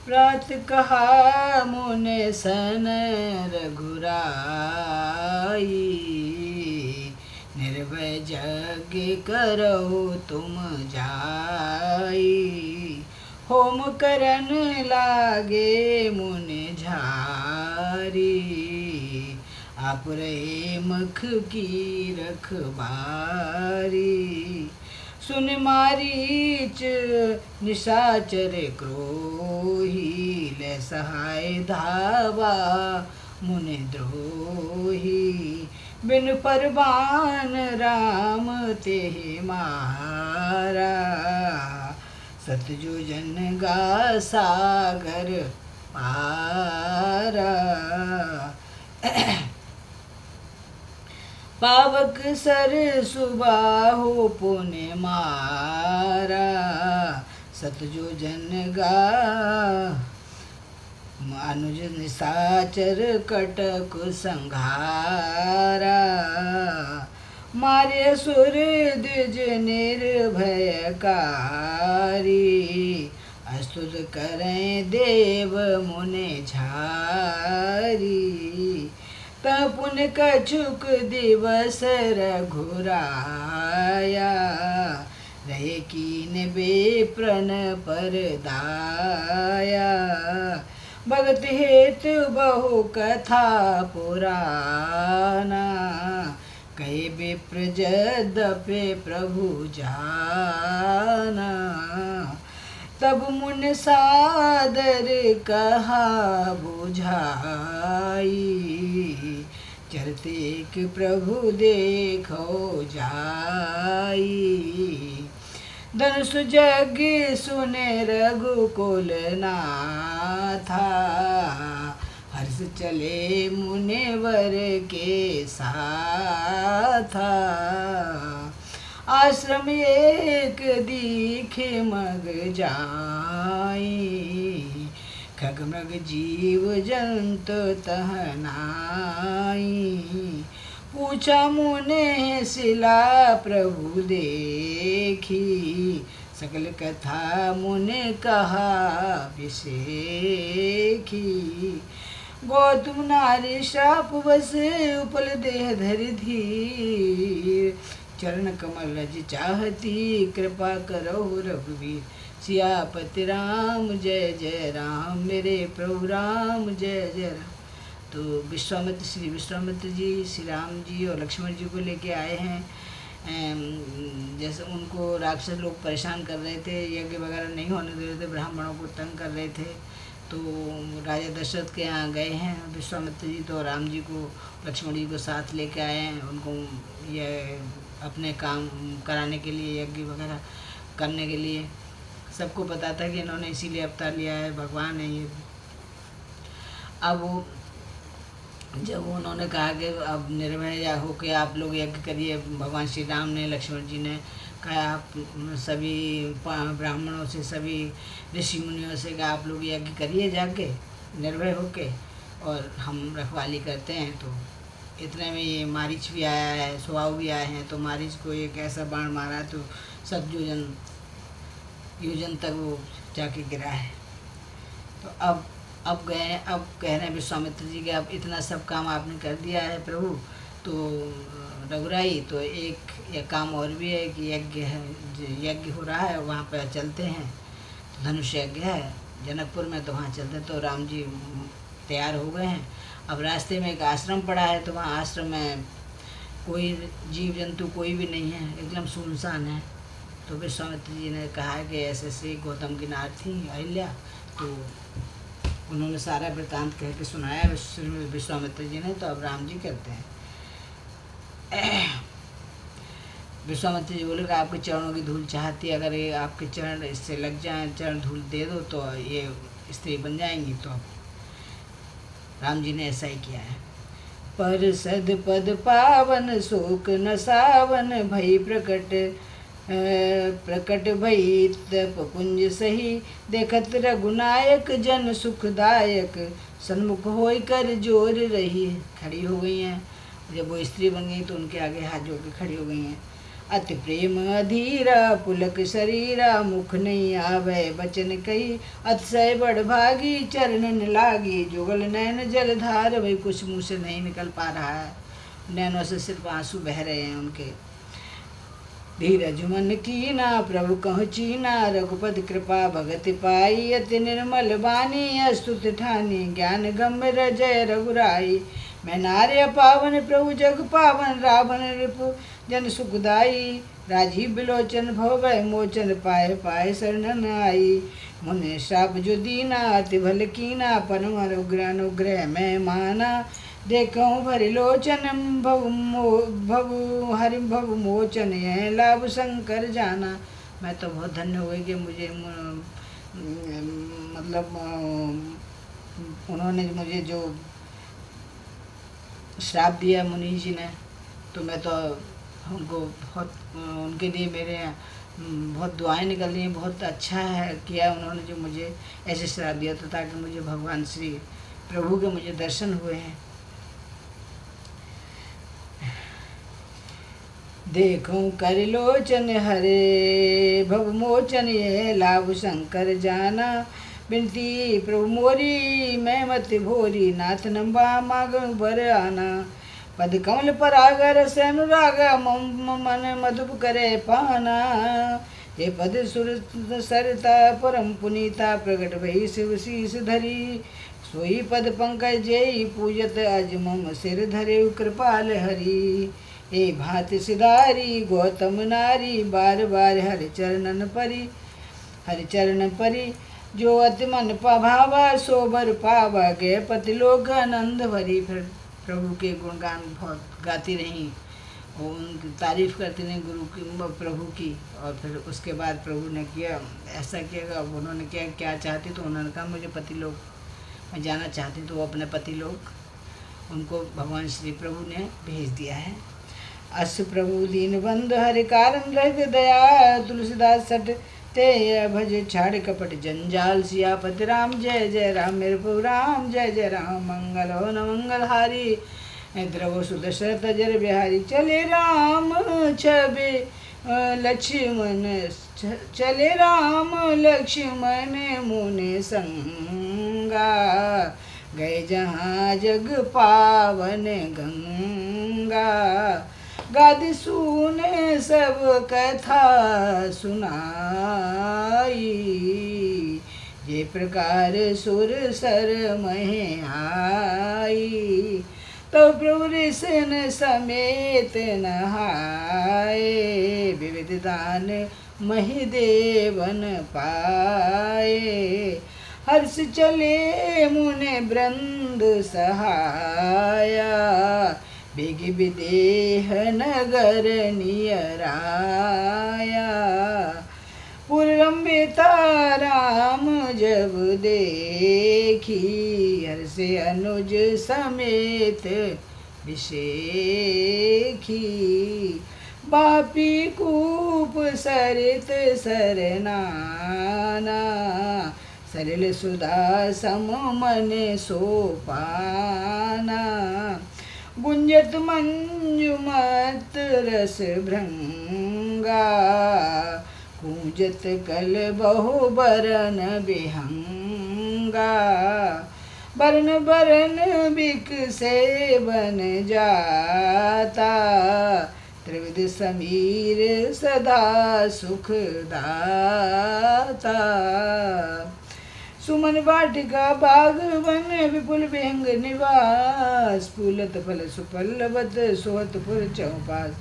प्रात कहा मुने सन रघुराई, निर्भय यज्ञ करो तुम जाई। होम करन लागे मुनि झारी, आप रहे मख की रखबारी। सुन मारीच निशाचर क्रोही, ले सहाय धावा मुनि द्रोही। बिन परवान राम तेहि मारा, सतजुजन गा सागर पारा। पावक सर सुबाहु पुण्य मारा, सतजुजन गा अनुज निशाचर कटक संघारा। मारे सुर द्विज निर्भयकारी, अस्तुत करें देव मुनि झारी। पुन कछुक दिवस रघुराया, रहे कीन बेप्रन पर दाया। भगत हेतु बहु कथा पुराना, कहे विप्र जद्यपि प्रभु जाना। तब मुन सादर कहा बुझाई, चरतेक प्रभु देखो जाई। धनुष यज्ञ सुने रघुकुल नाथा, हर्ष चले मुनिवर के साथा। आश्रम एक दीखे मग जाई, खग मृग जीव जंतु तह नाई। पूछा मुने शिला प्रभु देखी, सकल कथा मुने कहा विषेखी। गौतम नारी श्राप बस उपल देह धरि धीर, चरण कमल रज चाहती कृपा करो रघुवीर। सियापति राम जय जय राम, मेरे प्रभु राम जय जय राम। तो विश्वामित्र श्री विश्वामित्र जी श्री राम जी और लक्ष्मण जी को लेके आए हैं। जैसे उनको राक्षस लोग परेशान कर रहे थे, यज्ञ वगैरह नहीं होने दे रहे थे, ब्राह्मणों को तंग कर रहे थे, तो राजा दशरथ के यहाँ गए हैं विश्वामित्र जी। तो राम जी को लक्ष्मण जी को साथ लेके आए हैं, उनको ये अपने काम कराने के लिए, यज्ञ वगैरह करने के लिए। सबको पता था कि इन्होंने इसीलिए अवतार लिया है, भगवान है ये। अब वो जब उन्होंने कहा कि अब निर्भय होकर आप लोग यज्ञ करिए, भगवान श्री राम ने लक्ष्मण जी ने कहा आप सभी ब्राह्मणों से, सभी ऋषि मुनियों से कहा आप लोग यज्ञ करिए जाके निर्भय होके, और हम रखवाली करते हैं। तो इतने में ये मारीच भी आया है, सुबाहु भी आए हैं। तो मारीच को एक ऐसा बाण मारा तो 7 योजन तक वो जाके गिरा है। तो अब गए, अब कह रहे हैं विश्वामित्र जी के अब इतना सब काम आपने कर दिया है प्रभु, तो रघुराई, तो एक काम और भी है कि यज्ञ हो रहा है, वहाँ पर चलते हैं। तो धनुष यज्ञ है जनकपुर में, तो वहाँ चलते हैं। तो राम जी तैयार हो गए हैं। अब रास्ते में एक आश्रम पड़ा है, तो वहाँ आश्रम में कोई जीव जंतु कोई भी नहीं है, एकदम सुनसान है। तो विश्वामित्र जी ने कहा कि ऐसे गौतम की नार थी अहिल्या, तो उन्होंने सारा वृत्तांत कह के सुनाया विश्वामित्र जी ने। तो अब राम जी कहते हैं, विश्वामित्र जी बोले कि आपके चरणों की धूल चाहती है, अगर ये आपके चरण इससे लग जाएं, चरण धूल दे दो तो ये स्त्री बन जाएंगी। तो राम जी ने ऐसा ही किया है। पर सद पद पावन शोक न सावन भई प्रकट भई तप कुंज सही, देखत रघुनायक जन सुखदायक, सन्मुख होई कर जोर रही। खड़ी हो गई हैं, जब वो स्त्री बन गई तो उनके आगे हाथ जोड़ के खड़ी हो गई हैं। अति प्रेम अधीरा पुलक शरीरा, मुख नहीं आवे बचन कही, अतिशय बड़ भागी चरणन लागी, जुगल नैन जलधार। भाई कुछ मुँह से नहीं निकल पा रहा है, नैनों से सिर्फ आंसू बह रहे हैं उनके। धीरज मन कीना प्रभु कहु चीना, रघुपति कृपा भगति पाई, अति निर्मल बानी अस्तुत ठानी, ज्ञान गंभीर जय रघुराई। मैं नार्य पावन प्रभु जग पावन, रावण रिपु जन सुखदाई, राजीव बिलोचन भव भय मोचन, पाए पाए शरणन आई। मुने श्राप जो दीना अति भल कीना, परम अनुग्रह मैं माना, देखूं भरि लोचन भव हरि भव मोचन, यह लाभ शंकर जाना। मैं तो बहुत धन्य हुई कि मुझे मतलब उन्होंने मुझे जो श्राप दिया मुनि जी ने, तो मैं तो उनको बहुत उनके लिए मेरे बहुत दुआएं निकल रही हैं। बहुत अच्छा है किया उन्होंने जो मुझे ऐसे श्राप दिया था, ताकि मुझे भगवान श्री प्रभु के मुझे दर्शन हुए हैं। देखूं कर लोचन हरे भव मोचन, ये लाभ शंकर जाना। बिनती प्रभु मोरी मैं मत भोरी, नाथ नंबा मांग बर आना। पद कमल पर आगर से अनुराग, मन मधुप करे पाना। ये पद सुर सरता परम पुनीता, प्रगट भई शिव शीस धरी। सोई पद पंकज जेई पूजत, अज मम सिर धरे कृपाल हरि। ए भात सिधारी गौतम नारी, बार बार हरि चरणन परी। हरि चरण परी जो अति मन भावा, सोबर पावा गए पति लोग आनंद भरी। फिर प्रभु के गुणगान बहुत गाती रहीं, उनकी तारीफ करती रहीं गुरु की प्रभु की। और फिर उसके बाद प्रभु ने किया ऐसा किया, उन्होंने क्या चाहती, तो उन्होंने कहा मुझे पति लोग मैं जाना चाहती, तो वो अपने पति लोग उनको भगवान श्री प्रभु ने भेज दिया है। अस प्रभु दीन बंधु हरि कारण रहित दया, तुलसीदास सट ते भज छाड़ कपट जंजाल। सियापति राम जय जय राम, मेरे प्रभु राम जय जय राम। मंगल हो न मंगल हारी, द्रव सुदशरथ जर बिहारी। चले राम छबे लक्ष्मण, चले राम लक्ष्मण मुनि संगा। गए जहाँ जग पावन गंगा, गादि सुने सब कथा सुनाई। ये प्रकार सुर सर मह आई, तो प्रभु ऋषिन समेत नहाए। विविध दान महि देवन पाए, हर्ष चले मुने वृंद सहाया। बेग विदेह नगर नियराया, पुरम्बिता राम जब देखी। हर्ष अनुज समेत विशेखी, बापी कूप सरित सरनाना। सलिल सुधा सम मन सोपाना, गुंजत मंजुमत रस भृंगा। कूजत कल बहु बरन बिहंगा, बरन बरन बिक से बन जाता। त्रिविध समीर सदा सुख दाता। सुमन वाटिका बाग वन, विपुल विहंग निवास। फूलत फल सुपल्लवत, सोहत पुर चौपास।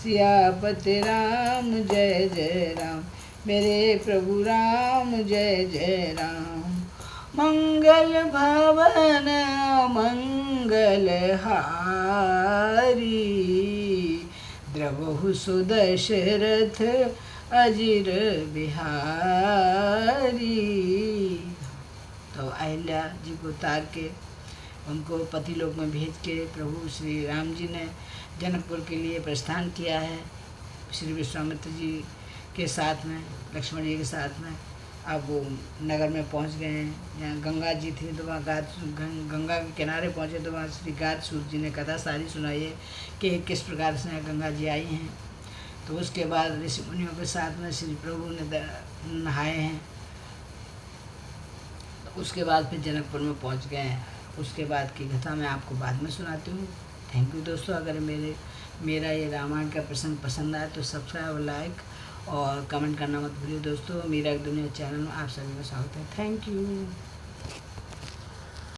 सियापति राम जय जय राम, मेरे प्रभु राम जय जय राम। मंगल भवन मंगल हारी, द्रवहु सुदशरथ अजिर बिहारी। तो अहिल्या जी को उतार के उनको पति लोक में भेज के प्रभु श्री राम जी ने जनकपुर के लिए प्रस्थान किया है, श्री विश्वामित्र जी के साथ में, लक्ष्मण जी के साथ में। अब वो नगर में पहुंच गए हैं, जहाँ गंगा जी थी, तो वहाँ गंगा के किनारे पहुंचे, तो वहाँ श्री गाद सूत जी ने कथा सारी सुनाई है कि किस प्रकार से गंगा जी आई हैं। तो उसके बाद ऋषि मुनियों के साथ में श्री प्रभु ने नहाए हैं। तो उसके बाद फिर जनकपुर में पहुंच गए हैं। उसके बाद की कथा मैं आपको बाद में सुनाती हूँ। थैंक यू दोस्तों। अगर मेरा ये रामायण का प्रसंग पसंद आए तो सब्सक्राइब, लाइक और कमेंट करना मत भूलिए दोस्तों। मीरा की दुनिया चैनल में आप सभी का स्वागत है। Thank you.